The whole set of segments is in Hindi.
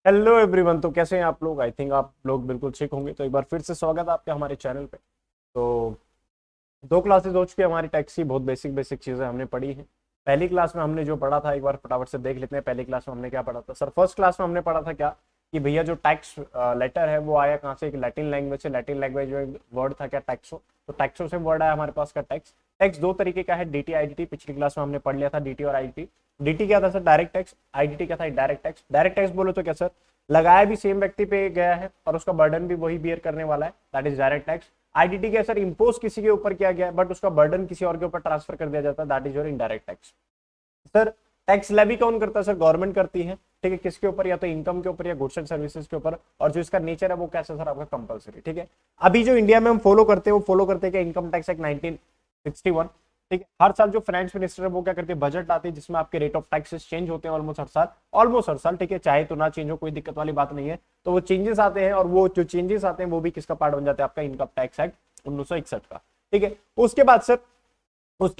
Hello everyone. तो कैसे हैं आप लोग? आई थिंक आप लोग बिल्कुल ठीक होंगे। तो एक बार फिर से स्वागत है आपका हमारे चैनल पे। तो दो क्लासेस हो चुकी है हमारी टैक्स की। बहुत बेसिक बेसिक चीज़ें हमने पढ़ी हैं। पहली क्लास में हमने जो पढ़ा था एक बार फटाफट से देख लेते हैं। पहली क्लास में हमने क्या पढ़ा था सर? फर्स्ट क्लास में हमने पढ़ा था क्या कि भैया जो टैक्स लेटर है वो आया कहाँ से? एक लैटिन लैंग्वेज से। लैटिन लैंग्वेज में वर्ड था क्या? टैक्सो। तो टैक्सो से वर्ड आया हमारे पास का टैक्स। टैक्स दो तरीके का है, डीटी आईडीटी। पिछली क्लास में हमने पढ़ लिया था डीटी और आईडीटी। डीटी क्या था सर? Direct tax. आईडीटी क्या था? Direct tax. डायरेक्ट टैक्स बोलो तो क्या सर? लगाया भी सेम व्यक्ति पे गया है और उसका बर्डन भी वही बियर करने वाला है, that is direct tax. IDT क्या सर? इम्पोज किसी के ऊपर किया गया है बट उसका बर्डन किसी और के ऊपर ट्रांसफर कर दिया जाता है, that is your indirect tax. Sir tax levy कौन करता है सर? गवर्नमेंट करती है। ठीक है, किसके ऊपर? या तो इनकम के ऊपर या गुड्स एंड सर्विसेज के ऊपर। और जो इसका नेचर है वो कैसा सर? आपका कंपलसरी। ठीक है, अभी जो इंडिया में हम फॉलो करते हैं वो फॉलो करते हैं क्या? Income tax act 1961। ठीक है, हर साल जो फाइनेंस मिनिस्टर है वो क्या करते हैं? बजट लाते हैं जिसमें आपके रेट ऑफ टैक्सेस चेंज होते हैं ऑलमोस्ट हर साल। ऑलमोस्ट हर साल। ठीक है, चाहे तो ना चेंज हो, कोई दिक्कत वाली बात नहीं है। तो वो चेंजेस आते हैं और वो जो चेंजेस आते हैं वो भी किसका पार्ट बन जाते हैं? आपका इनकम टैक्स एक्ट 1961 का। ठीक है, उसके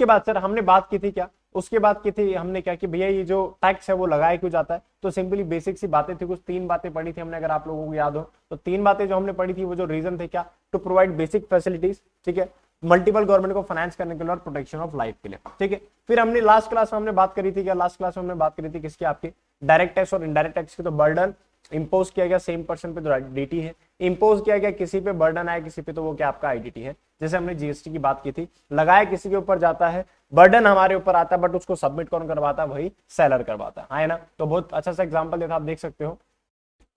बाद सर हमने बात की थी क्या? उसके बाद की थी हमने क्या कि भैया ये जो टैक्स है वो लगाया क्यों जाता है? तो सिंपली बेसिक सी बातें थी, कुछ तीन बातें पढ़ी थी हमने, अगर आप लोगों को याद हो तो। तीन बातें जो हमने पढ़ी थी वो जो रीजन थे क्या? To provide basic facilities. ठीक है, मल्टीपल गवर्नमेंट को फाइनेंस करने के लिए और प्रोटेक्शन ऑफ लाइफ के लिए। ठीक है, फिर हमने लास्ट क्लास में हमने बात करी थी क्या? लास्ट क्लास में हमने बात करी थी किसकी? आपकी डायरेक्ट टैक्स और इनडायरेक्ट टैक्स की। तो बर्डन इंपोज किया गया सेम पर्सन पे तो डीटी है, इंपोज किया गया किसी पे, बर्डन आया किसी पे तो वो क्या? आपका आईडीटी है। जैसे हमने जीएसटी की बात की थी, लगाया किसी के ऊपर जाता है, बर्डन हमारे ऊपर आता है बट उसको सबमिट कौन करवाता है? वही सेलर करवाता है ना। तो बहुत अच्छा सा एग्जांपल देता, आप देख सकते हो।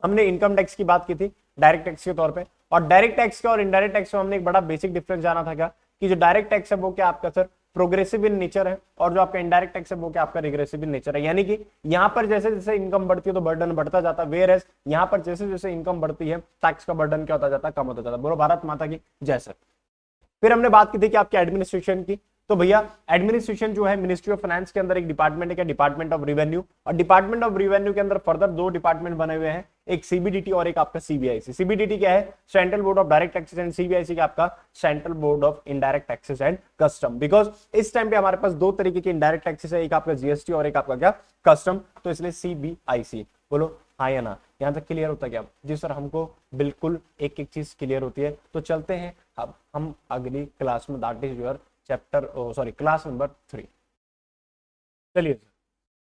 हमने इनकम टैक्स की बात की थी डायरेक्ट टैक्स के तौर पे। और डायरेक्ट टैक्स का और इनडायरेक्ट टैक्स में हमने एक बड़ा बेसिक डिफरेंस जाना था क्या कि जो डायरेक्ट टैक्स है वो क्या आपका सर? प्रोग्रेसिव इन नेचर है। और जो आपका इनडायरेक्ट टैक्स है वो क्या? आपका रिग्रेसिव इन नेचर है। यानी कि यहाँ पर जैसे जैसे इनकम बढ़ती है तो बर्डन बढ़ता जाता है, वेयर एज यहाँ पर जैसे जैसे इनकम बढ़ती है टैक्स का बर्डन क्या होता जाता है? कम होता जाता है। बोलो भारत माता की जय सर। फिर हमने बात की थी कि आपके एडमिनिस्ट्रेशन की। तो भैया एडमिनिस्ट्रेशन जो है मिनिस्ट्री ऑफ फाइनेंस के अंदर एक डिपार्टमेंट है क्या? Department of revenue. और डिपार्टमेंट ऑफ रिवेन्यू के अंदर फर्दर दो डिपार्टमेंट बने हुए हैं, एक सीबीडीटी और एक आपका सीबीआईसी। सीबीडीटी क्या है? Central board of direct taxes. And CBIC का आपका central board of indirect taxes and custom. Because इस टाइम पे हमारे पास दो तरीके के इनडायरेक्ट टैक्सेस है, एक आपका जीएसटी और एक आपका क्या? कस्टम। तो इसलिए सीबीआईसी। बोलो हाँ या ना? यहां तक क्लियर होता क्या? जी सर, हमको बिल्कुल एक एक चीज क्लियर होती है। तो चलते हैं अब हम अगली क्लास में, that is your chapter sorry class number 3। चलिए सर,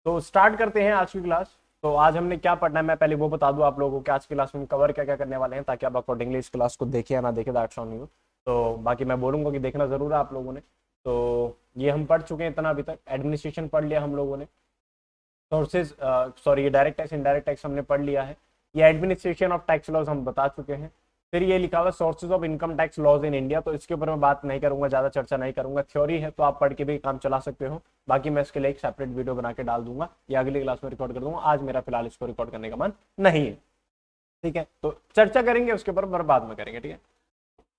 तो स्टार्ट करते हैं आज की क्लास। तो आज हमने क्या पढ़ना है मैं पहले वो बता दूं आप लोगों को कि आज की क्लास में हम कवर क्या क्या करने वाले हैं, ताकि आप अकॉर्डिंगली इस क्लास को देखें या ना देखें, दैट्स ऑन यू। तो बाकी मैं बोलूंगा कि देखना जरूर है आप लोगों ने। तो ये हम पढ़ चुके हैं इतना अभी तक। एडमिनिस्ट्रेशन पढ़ लिया हम लोगों ने। सोर्सेज सॉरी ये डायरेक्ट टैक्स इनडायरेक्ट टैक्स हमने पढ़ लिया है। ये एडमिनिस्ट्रेशन ऑफ टैक्स लॉज हम बता चुके हैं। फिर ये लिखा हुआ sources of income tax laws in India, तो इसके ऊपर मैं बात नहीं करूंगा, ज्यादा चर्चा नहीं करूंगा। थ्योरी है तो आप पढ़ के भी काम चला सकते हो। बाकी मैं इसके लिए एक सेपरेट वीडियो बना के डाल दूंगा या अगली क्लास में रिकॉर्ड कर दूंगा। आज मेरा फिलहाल इसको रिकॉर्ड करने का मन नहीं है। ठीक है, तो चर्चा करेंगे उसके ऊपर पर बाद में करेंगे। ठीक है,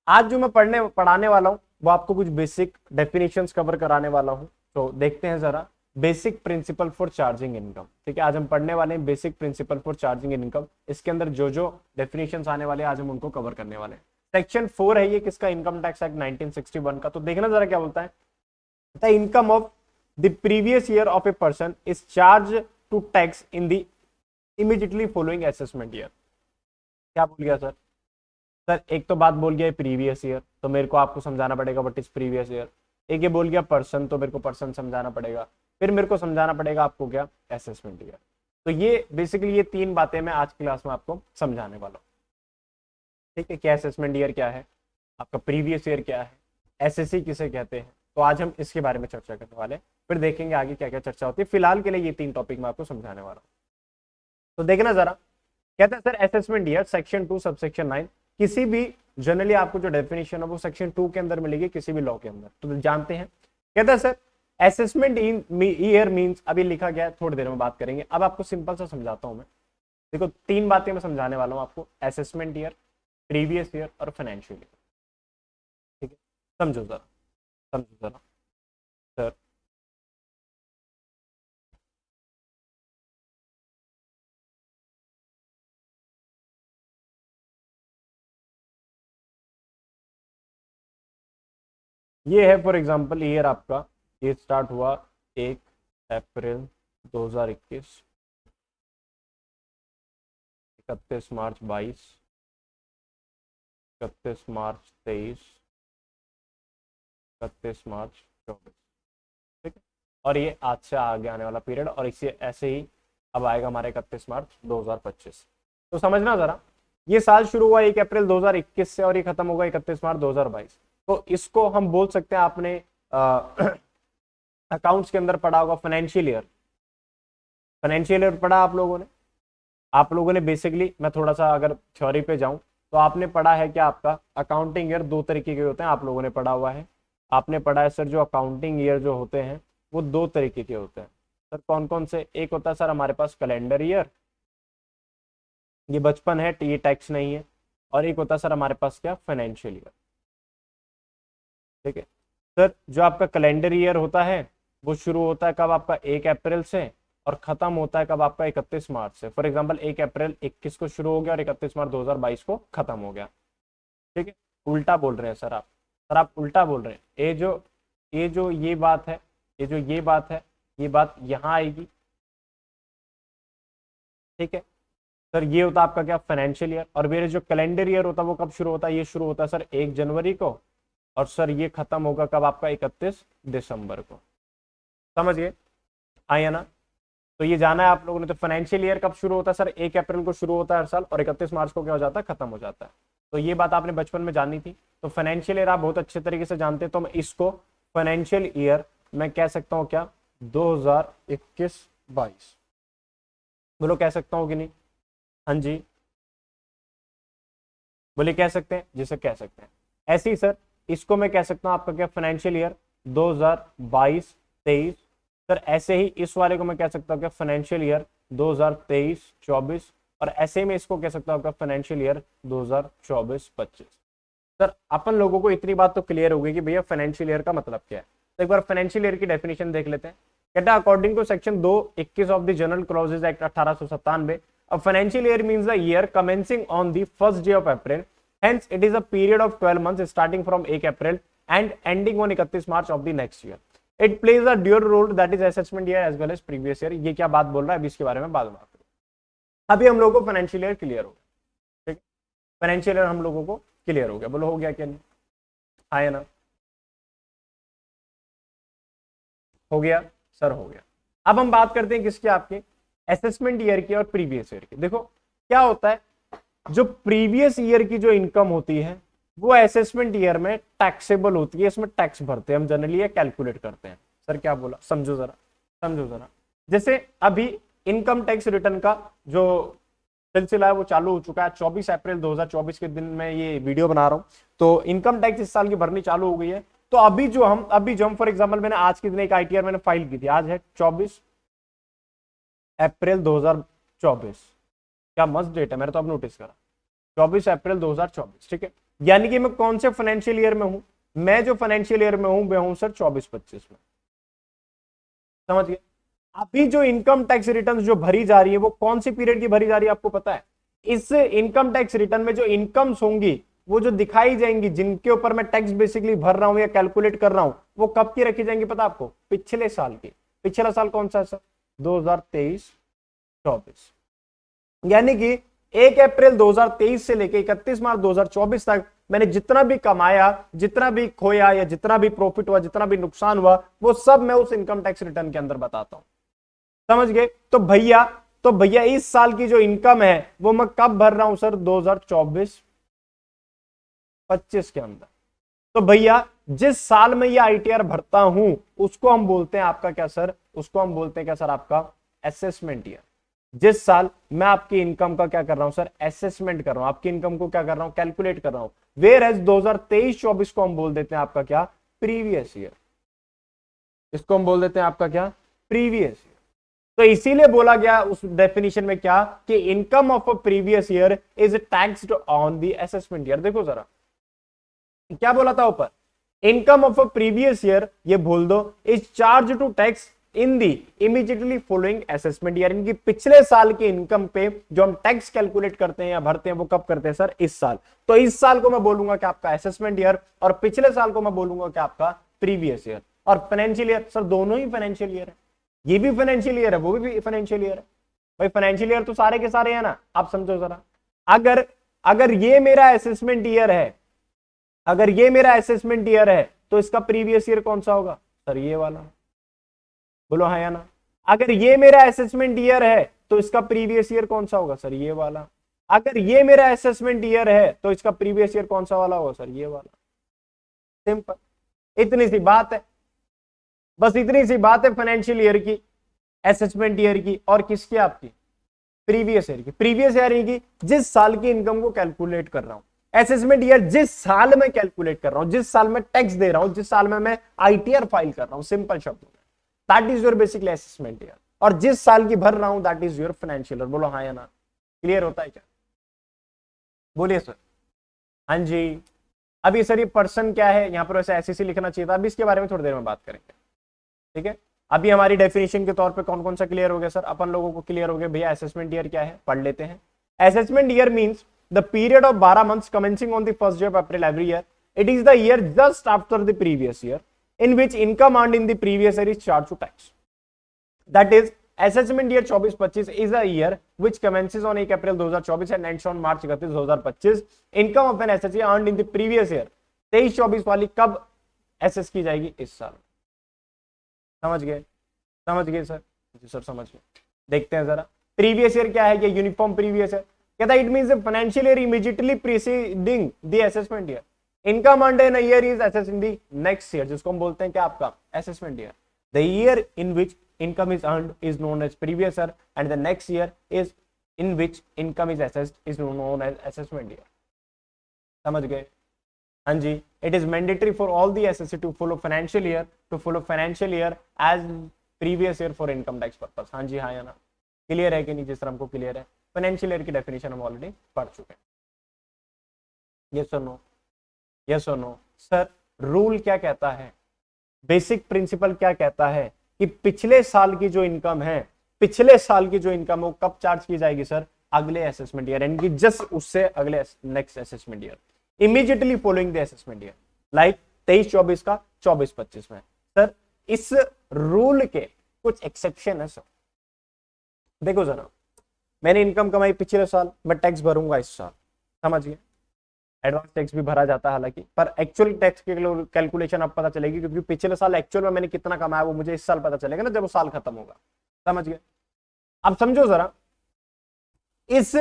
आज जो मैं पढ़ाने वाला हूँ वो आपको कुछ बेसिक डेफिनेशंस कवर कराने वाला हूँ। तो देखते हैं जरा। Basic principle for charging income. ठीक है, आज हम पढ़ने वाले हैं basic principle for charging income. इसके अंदर जो जो डेफिनेशंस आने वाले हैं आज हम उनको कवर करने वाले हैं। सेक्शन 4 है ये किसका? इनकम टैक्स एक्ट 1961 का। तो देखना जरा क्या बोलता है। The income of the previous year of a person is charge to tax in the immediately following assessment year. क्या बोल गया सर? सर एक तो बात बोल गया प्रीवियस ईयर, तो मेरे को आपको समझाना पड़ेगा व्हाट इज प्रीवियस ईयर। एक ये बोल गया पर्सन, तो मेरे को पर्सन समझाना पड़ेगा। फिर मेरे को समझाना पड़ेगा आपको क्या? Assessment year. तो ये बेसिकली ये तीन बातें मैं आज क्लास में आपको समझाने वाला हूँ। ठीक है, क्या असेसमेंट ईयर क्या है, आपका प्रीवियस ईयर क्या है, एसएससी किसे कहते हैं। तो आज हम इसके बारे में चर्चा करने वाले हैं। फिर देखेंगे आगे क्या क्या चर्चा होती है। फिलहाल के लिए ये तीन टॉपिक मैं आपको समझाने वाला हूँ। तो देखना जरा। कहता है sir assessment year section 2 subsection 9। किसी भी जनरली आपको जो डेफिनेशन है वो सेक्शन 2 के अंदर मिलेगी किसी भी लॉ के अंदर, तो जानते हैं। कहता है sir assessment in year means, अभी लिखा गया है, थोड़ी देर में बात करेंगे। अब आपको सिंपल सा समझाता हूं मैं। देखो तीन बातें मैं समझाने वाला हूं आपको, असेसमेंट ईयर, प्रीवियस ईयर और फाइनेंशियल ईयर। ठीक है, समझो जरा, समझो जरा सर। ये है फॉर एग्जांपल ईयर आपका, ये स्टार्ट हुआ 1 अप्रैल 2021। 31 मार्च 22, 31 मार्च 23, 31 मार्च 24, ठीक है। और ये आज से आगे आने वाला पीरियड, और इसी ऐसे ही अब आएगा हमारे 31 मार्च 2025। तो समझना जरा, ये साल शुरू हुआ 1 अप्रैल 2021 से और ये खत्म होगा 31 मार्च 2022। तो इसको हम बोल सकते हैं, आपने अकाउंट्स के अंदर पढ़ा होगा फाइनेंशियल ईयर। फाइनेंशियल ईयर पढ़ा आप लोगों ने बेसिकली, मैं थोड़ा सा अगर थ्योरी पे जाऊं तो आपने पढ़ा है कि आपका अकाउंटिंग ईयर दो तरीके के होते हैं, आप लोगों ने पढ़ा हुआ है। आपने पढ़ा है सर जो अकाउंटिंग ईयर जो होते हैं वो दो तरीके के होते हैं। सर कौन कौन से? एक होता है सर हमारे पास कैलेंडर ईयर, ये बचपन है, ये टैक्स नहीं है। और एक होता है सर हमारे पास क्या, फाइनेंशियल ईयर, ठीक है। सर जो आपका कैलेंडर ईयर होता है वो शुरू होता है कब, आपका 1 अप्रैल से, और खत्म होता है कब, आपका 31 मार्च से। फॉर एग्जांपल 1 अप्रैल 21 को शुरू हो गया और 31 मार्च 2022 को खत्म हो गया, ठीक है। उल्टा बोल रहे हैं सर आप उल्टा बोल रहे हैं। ये बात है, ये बात है, ये बात यहाँ आएगी, ठीक है। सर ये होता है आपका क्या, फाइनेंशियल ईयर। और मेरे जो कैलेंडर ईयर होता है वो कब शुरू होता है, ये शुरू होता है सर 1 जनवरी को, और सर ये खत्म होगा कब, आपका 31 दिसंबर को। समझ गए, आया ना? तो ये जाना है आप लोगों ने। तो फाइनेंशियल ईयर कब शुरू होता है सर, 1 अप्रैल को शुरू होता है हर साल, और 31 मार्च को क्या हो जाता है, खत्म हो जाता है। तो ये बात आपने बचपन में जानी थी। तो फाइनेंशियल ईयर आप बहुत अच्छे तरीके से जानते हैं, तो मैं इसको फाइनेंशियल ईयर मैं कह सकता हूँ क्या, 2021-22। बोलो कह सकता हूँ कि नहीं? हाँ जी बोले कह सकते हैं, जिसे कह सकते हैं। ऐसे ही सर इसको मैं कह सकता हूँ आपका क्या, फाइनेंशियल ईयर 2022-23। सर ऐसे ही इस वाले को मैं कह सकता हूँ क्या, फाइनेंशियल ईयर 2023-24। और ऐसे में इसको कह सकता हूँ क्या, फाइनेंशियल ईयर 2024-25। सर अपन लोगों को इतनी बात तो क्लियर हो गई कि भैया फाइनेंशियल ईयर का मतलब क्या है। तो एक बार फाइनेंशियल ईयर की डेफिनेशन देख लेते हैं। कहता है according to section 221 of the general clauses act 1897, a financial year means the year commencing on the first day of April. Hence, it is a period of 12 months starting from 1 April and ending on 31 March of the next year. It plays a dual role, that is assessment year as well as previous year. ये क्या बात बोल रहा है, अभी इसके बारे में बाद में बात करेंगे। अभी हम लोगों को फाइनेंशियल ईयर क्लियर हो गया, ठीक है। फाइनेंशियल ईयर हम लोगों को क्लियर हो गया। बोलो हो गया क्या नहीं? आया ना? हो गया सर, हो गया। अब हम बात करते हैं किसकी, आपके असेसमेंट ईयर की और प्रीवियस ईयर की। देखो क्या होता है, जो प्रीवियस ईयर की जो इनकम होती है वो असेसमेंट ईयर में टैक्सेबल होती है, इसमें टैक्स भरते हैं हम जनरली, या कैलकुलेट करते हैं। सर क्या बोला, समझो जरा। जैसे अभी इनकम टैक्स रिटर्न का जो सिलसिला है वो चालू हो चुका है। 24 अप्रैल 2024 के दिन मैं ये वीडियो बना रहा हूं, तो इनकम टैक्स इस साल की भरनी चालू हो गई है। तो अभी जो हम फॉर एग्जांपल, मैंने आज के दिन एक आईटीआर मैंने फाइल की थी, आज है 24 अप्रैल 2024। क्या मस्त डेट है, मैंने तो अब नोटिस करा, 24 अप्रैल 2024, ठीक है। यानी कि मैं कौन से फाइनेंशियल ईयर में हूं, मैं जो फाइनेंशियल ईयर में हूं मैं हूं सर 24-25 में। समझ गए? अभी जो इनकम टैक्स रिटर्न जो भरी जा रही है वो कौन सी पीरियड की भरी जा रही है, आपको पता है? इस इनकम टैक्स रिटर्न में जो इनकम्स होंगी वो जो दिखाई जाएंगी, जिनके ऊपर मैं टैक्स बेसिकली भर रहा हूं या कैलकुलेट कर रहा हूं, वो कब की रखी जाएंगी पता आपको? पिछले साल की। पिछला साल कौन सा है सर? 2023-24। यानी कि 1 अप्रैल 2023 से लेकर 31 मार्च 2024 तक मैंने जितना भी कमाया, जितना भी खोया, या जितना भी प्रॉफिट हुआ, जितना भी नुकसान हुआ, वो सब मैं उस इनकम टैक्स रिटर्न के अंदर बताता हूं। समझ गए? तो भैया इस साल की जो इनकम है वो मैं कब भर रहा हूं सर? 2024-25 के अंदर। तो भैया जिस साल में ये आईटीआर भरता हूं उसको हम बोलते हैं आपका क्या सर? उसको हम बोलते हैं क्या सर? आपका असेसमेंट ईयर। जिस साल मैं आपकी इनकम का क्या कर रहा हूं सर? असेसमेंट कर रहा हूं, आपकी इनकम को क्या कर रहा हूं? कैलकुलेट कर रहा हूं। वेयर एज 2023-24 को हम बोल देते हैं आपका क्या? Previous year. इसको हम बोल देते हैं आपका क्या? Previous year. तो इसीलिए बोला गया उस डेफिनेशन में क्या, कि income of a previous year is taxed on the assessment year. देखो जरा क्या बोला था ऊपर, income of a previous year, ये बोल दो, is charge to tax in the immediately following assessment year. इनकी पिछले साल की इनकम पे जो हम टैक्स कैलकुलेट करते हैं या भरते हैं वो कब करते हैं सर? इस साल। तो इस साल को मैं बोलूंगा कि आपका असेसमेंट ईयर, और पिछले साल को मैं बोलूंगा कि आपका प्रीवियस ईयर। और फाइनेंशियल ईयर सर दोनों ही फाइनेंशियल ईयर है, ये भी फाइनेंशियल ईयर है, वो भी फाइनेंशियल ईयर है। भाई फाइनेंशियल ईयर तो सारे के सारे है ना, आप समझो जरा। अगर अगर ये मेरा असेसमेंट ईयर है, अगर ये मेरा असेसमेंट ईयर है, तो इसका प्रीवियस ईयर कौन सा होगा सर? ये वाला। बोलो हाँ या ना। अगर ये मेरा असेसमेंट ईयर है तो इसका प्रीवियस ईयर कौन सा होगा सर? ये वाला। अगर ये मेरा असेसमेंट ईयर है तो इसका प्रीवियस ईयर कौन सा वाला होगा सर? ये वाला। सिंपल, इतनी सी बात है, बस इतनी सी बात है फाइनेंशियल ईयर की, असेसमेंट ईयर की, और किसकी? आपकी प्रीवियस ईयर की। प्रीवियस ईयर की जिस साल की इनकम को कैलकुलेट कर रहा हूं, असेसमेंट ईयर जिस साल में कैलकुलेट कर रहा हूं, जिस साल में टैक्स दे रहा हूं, जिस साल में मैं आईटीआर फाइल कर रहा हूं, सिंपल शब्दों में that is your basically assessment year. और जिस साल की भर रहा हूं that is your financial year. बोलो हाँ या ना। क्लियर होता है क्या? बोलिए सर। हाँ जी। अभी सर ये पर्सन क्या है, यहां पर वैसे एसएससी लिखना चाहिए था, अभी इसके बारे में थोड़ी देर में बात करेंगे, ठीक है। अभी हमारी डेफिनेशन के तौर पे कौन कौन सा क्लियर हो गया सर? अपन लोगों को क्लियर हो गया भैया असेसमेंट ईयर क्या है, पढ़ लेते हैं। Assessment year means the period of 12 months commencing on the first day of April every year. It is the year just after the previous year in which income earned in the previous year is charge to tax. That is assessment year 24-25 is a year which commences on 1 April 2024 and ends on March 31, 2025. Income of an SSC earned in the previous year 23-24 वाली कब एसेस की जाएगी? इस साल। समझ गए? समझ गए सर? जी सर समझ गए। देखते हैं जरा प्रीवियस ईयर क्या है। ये यूनिफॉर्म प्रीवियस ईयर कहता है it means the financial year immediately preceding the assessment year. Income earned in a year is assessed in the next year, जिसको हम बोलते हैं क्या? आपका assessment year. The year in which income is earned is known as previous year and the next year is in which income is assessed is known as assessment year. समझ गए? हाँ जी। It is mandatory for all the SSC to follow financial year as previous year for income tax purpose. हाँ जी हाँ या ना? क्लियर है कि नहीं? जिस तरह हमको क्लियर है। फाइनेंशियल ईयर की डेफिनेशन हम ऑलरेडी पढ़ चुके हैं। यस और नो? यस और नो? सर रूल क्या कहता है, बेसिक प्रिंसिपल क्या कहता है कि पिछले साल की जो इनकम है, पिछले साल की जो इनकम है वो कब चार्ज की जाएगी सर? अगले असेसमेंट ईयर, यानी कि जस्ट उससे अगले next assessment year, immediately following the assessment year, like 23-24 का 24-25 में। सर इस रूल के कुछ एक्सेप्शन है सर। देखो जरा, मैंने इनकम कमाई पिछले साल, मैं टैक्स भरूंगा इस साल, समझिए। एडवांस टैक्स भी भरा जाता है हालांकि, पर एक्चुअल टैक्स की कैलकुलेशन अब पता चलेगी, क्योंकि पिछले साल एक्चुअल में मैंने कितना कमाया वो मुझे इस साल पता चलेगा ना, जब वो साल खत्म होगा। समझ गए? अब समझो जरा, इस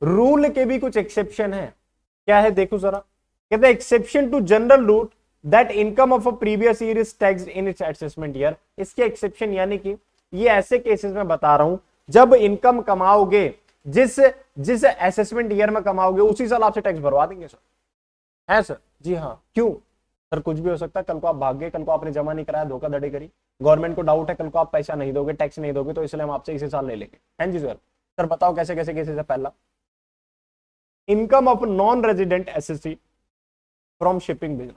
रूल के भी कुछ एक्सेप्शन है। क्या है देखो जरा, कहते हैं exception to general rule that income of a previous year is taxed in its assessment year. इसके एक्सेप्शन यानी कि ये ऐसे केसेस में बता रहा हूं जब इनकम कमाओगे, जिस असेसमेंट ईयर में कमाओगे उसी साल आपसे टैक्स भरवा देंगे सर। है सर? जी हाँ। क्यों सर? कुछ भी हो सकता है, कल को आप भाग गए, कल को आपने जमा नहीं कराया, धोखाधड़ी करी, गवर्नमेंट को डाउट है कल को आप पैसा नहीं दोगे, टैक्स नहीं दोगे, तो इसलिए हम आपसे इसी साल ले लेंगे। हैं जी सर? सर बताओ कैसे कैसे केसेस है। पहला, income of non resident SSC from shipping business.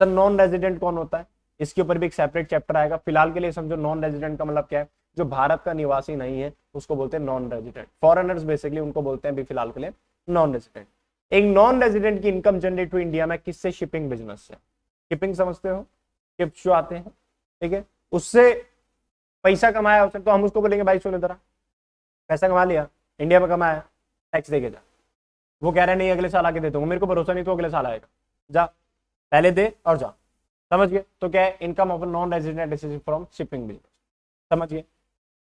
Sir non resident कौन होता है, इसके ऊपर भी एक सेपरेट चैप्टर आएगा। फिलहाल के लिए समझो नॉन रेजिडेंट का मतलब क्या है, जो भारत का निवासी नहीं है उसको बोलते हैं नॉन रेजिडेंट। फॉरेनर्स बेसिकली उनको बोलते हैं भी फिलहाल के लिए नॉन रेजिडेंट। एक नॉन रेजिडेंट की इनकम जनरेट हुई इंडिया में किससे? शिपिंग बिजनेस से। शिपिंग समझते हो, शिप्स जो आते हैं, ठीक है, उससे पैसा कमाया उसने, तो हम उसको बोलेंगे भाई सुन इधर, पैसा कमा लिया, इंडिया में कमाया, टैक्स देके जा। वो कह रहे नहीं अगले साल आके दे दूंगा, मेरे को भरोसा नहीं तो अगले साल आएगा, जा पहले दे और जा। समझ गए? तो क्या है? Income of non resident from shipping business. समझ गए?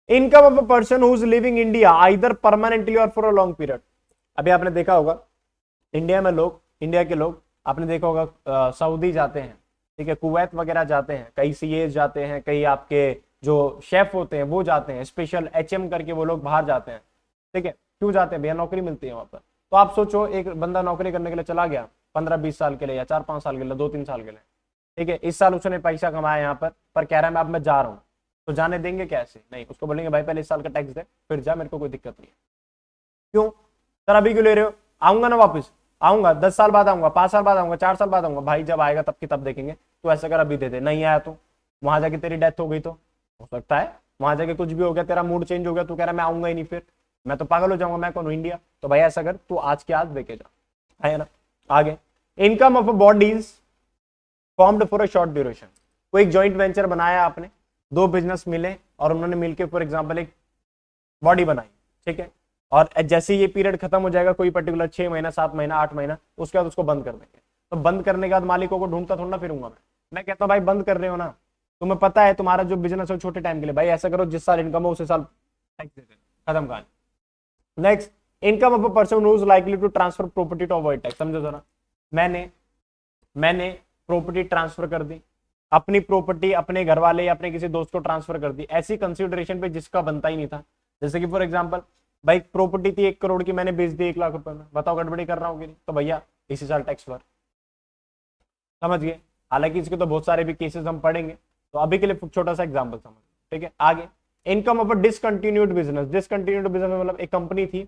Income of a person who is living India either permanently और फॉर अ लॉन्ग पीरियड। अभी आपने देखा होगा इंडिया में लोग, इंडिया के लोग आपने देखा होगा सऊदी जाते हैं, ठीक है, कुवैत वगैरह जाते हैं, कई सीए जाते हैं, कई आपके जो शेफ होते हैं वो जाते हैं, स्पेशल एचएम करके वो लोग बाहर जाते हैं। ठीक है, क्यों जाते हैं भैया? नौकरी मिलती है वहां पर। तो आप सोचो एक बंदा नौकरी करने के लिए चला गया 15-20 साल के लिए या 4-5 साल के लिए, 2-3 साल के लिए, ठीक है, इस साल उसने पैसा कमाया यहाँ पर कह रहा है मैं अब मैं जा रहा हूँ, तो जाने देंगे कैसे? नहीं, उसको बोलेंगे भाई पहले इस साल का टैक्स दे फिर जा, मेरे को कोई दिक्कत नहीं है। क्यों सर? अभी क्यों ले रहे हो? आऊंगा ना वापस, आऊंगा 10 साल बाद आऊंगा, 5 साल बाद आऊंगा, 4 साल बाद आऊंगा। भाई जब आएगा तब की तब देखेंगे, तो ऐसा कर अभी दे दे। नहीं आया तो वहां जाके तेरी डेथ हो गई तो हो सकता है वहां जाके कुछ भी हो गया, तेरा मूड चेंज हो गया, तू कह रहा मैं आऊंगा ही नहीं, फिर मैं तो पागल हो जाऊंगा, मैं कौन हूं इंडिया? तो भाई ऐसा कर तू आज के आज देके जा, है ना। आगे, income of bodies formed for a short duration. कोई एक जॉइंट वेंचर बनाया आपने, 2 बिजनेस मिले और उन्होंने मिलकर फॉर एग्जांपल एक बॉडी बनाई, ठीक है। और जैसे ये पीरियड खत्म हो जाएगा कोई पर्टिकुलर 6 महीना 7 महीना 8 महीना, उसके बाद उसको बंद कर देंगे। तो बंद करने के बाद मालिकों को ढूंढता थोड़ा ना फिरूंगा मैं कहता हूँ भाई बंद कर रहे हो ना, तुम्हें पता है तुम्हारा जो बिजनेस है छोटे टाइम के लिए, भाई ऐसा करो जिस साल इनकम हो उस साल टैक्स दे देना, खत्म कहानी। Next, income of a person who is likely to transfer property to avoid tax. समझो जरा, मैंने प्रॉपर्टी ट्रांसफर कर दी, अपनी प्रॉपर्टी अपने घर वाले या अपने किसी दोस्त को ट्रांसफर कर दी ऐसी कंसिडरेशन पे जिसका बनता ही नहीं था। जैसे कि फॉर एग्जांपल भाई प्रॉपर्टी थी 1 करोड़ की, मैंने बेच दी 1 लाख रुपए में, बताओ गड़बड़ी कर रहा हूँ कि नहीं? तो भैया इसी साल टैक्स भर। समझ गए? हालांकि इसके तो बहुत सारे भी केसेस हम पढ़ेंगे, तो अभी के लिए छोटा सा एग्जाम्पल समझ, ठीक है। आगे, income of a discontinued business. Discontinued business मतलब एक कंपनी थी,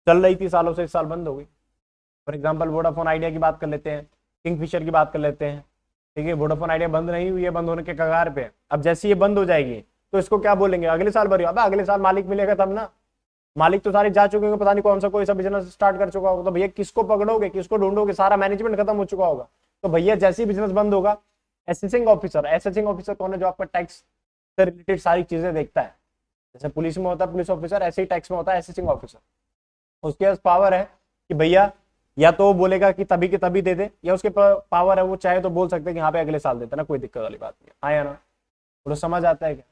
चल रही थी सालों से, इस साल बंद हो गई। फॉर एग्जाम्पल वोडाफोन आइडिया की बात कर लेते हैं, किंगफिशर की बात कर लेते हैं, ठीक है। वोडाफोन आइडिया बंद नहीं हुई है, बंद होने के कगार पे। अब जैसे ये बंद हो जाएगी तो इसको क्या बोलेंगे, अगले साल भरियो। अब अगले साल मालिक मिलेगा तब ना, मालिक तो सारे जा चुके होंगे, पता नहीं कौन सा कोई सा बिजनेस स्टार्ट कर चुका होगा, तो भैया किसको पकड़ोगे, किसको ढूंढोगे, सारा मैनेजमेंट खत्म हो चुका होगा। तो भैया जैसे ही बिजनेस बंद होगा, असेसिंग ऑफिसर, असेसिंग ऑफिसर कौन है, जो आपका टैक्स से रिलेटेड सारी चीजें देखता है। जैसे पुलिस में होता है पुलिस ऑफिसर, ऐसे ही टैक्स में होता है असेसिंग ऑफिसर। उसके पास पावर है कि भैया या तो वो बोलेगा कि तभी के तभी दे दे, या उसके पावर है वो चाहे तो बोल सकते हैं कि यहाँ पे अगले साल देते ना, कोई दिक्कत वाली बात नहीं है। आया ना, थोड़ा समझ आता है क्या?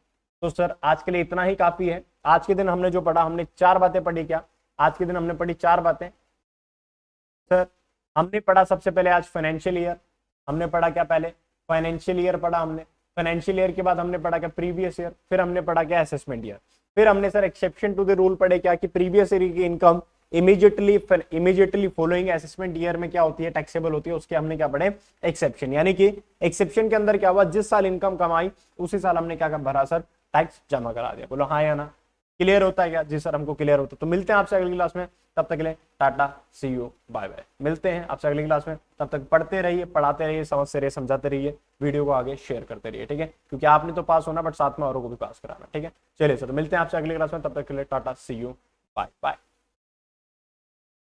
तो सर आज के लिए इतना ही काफी है। आज के दिन हमने जो पढ़ा, हमने 4 बातें पढ़ी। क्या आज के दिन हमने पढ़ी 4 बातें? सर हमने पढ़ा सबसे पहले आज फाइनेंशियल ईयर, हमने पढ़ा क्या, पहले फाइनेंशियल ईयर पढ़ा हमने। फाइनेंशियल ईयर के बाद हमने पढ़ा क्या, प्रीवियस ईयर। फिर हमने पढ़ा क्या, असेसमेंट ईयर। फिर हमने sir exception to the rule पढ़े क्या, कि प्रीवियस ईयर की income immediately following assessment year में क्या होती है, टैक्सेबल होती है। उसके हमने क्या पढ़े, एक्सेप्शन। यानी कि एक्सेप्शन के अंदर क्या हुआ, जिस साल इनकम कमाई उसी साल हमने क्या भरा सर, टैक्स जमा करा दिया। बोलो हाँ या ना, क्लियर होता है क्या? जी सर हमको क्लियर होता है। तो मिलते हैं आपसे अगली क्लास में, तब तक के लिए टाटा, सी यू, बाय बाय। मिलते हैं आपसे अगली क्लास में, तब तक पढ़ते रहिए, पढ़ाते रहिए, समझते रहिए, समझाते रहिए, वीडियो को आगे शेयर करते रहिए, ठीक है। क्योंकि आपने तो पास होना, बट साथ में औरों को भी पास कराना, ठीक है। चलिए सर, तो मिलते हैं आपसे अगली क्लास में, तब तक के लिए टाटा, सी यू, बाय बाय।